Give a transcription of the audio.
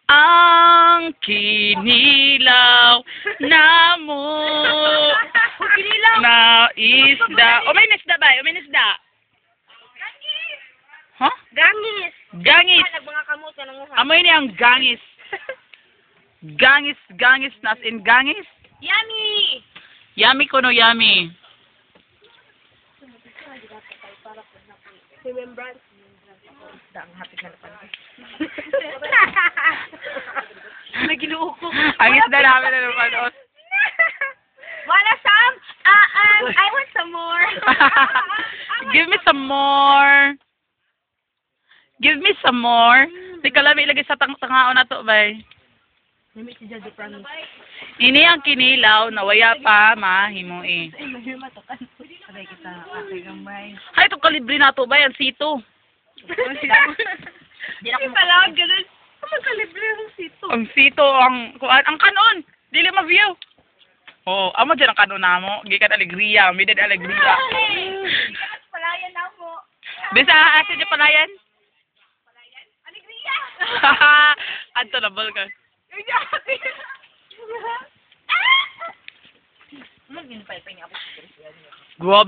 ang kinilaw na mo na isda. O may isda ba? O may isda? Huh? Gangis. Gangis. Mga kamot ka nang Amoy niya ang gangis. Gangis, nas in gangis. Yummy! Yummy ko no yummy. Remembrance. Ang hapit na napan. Naginuo ko. Ang isda namin na naman. Wanna some? I want some more. Give me some more. Give me some more. Di ka lang ilagay sa tangao na to, bay. Nami si Jadi promise. Ini ang kinilaw na waya pa mahimui. Ay, mahirma to kan. Sabay kita kasi gamay. Hay, itong kalibre na to, bay. Ang sito. Di na ko pala ganun. Ang kalibre ang sito. Ang sito, ang kanon. Dili ma-view. Oh, amo dyan ang kanon na mo. Gikan alegria. Midad alegria. Palayan na mo. Bisa, asa dyan palayan? Alegria! Adto na bal ka. Magin pa niya ako. Grabe.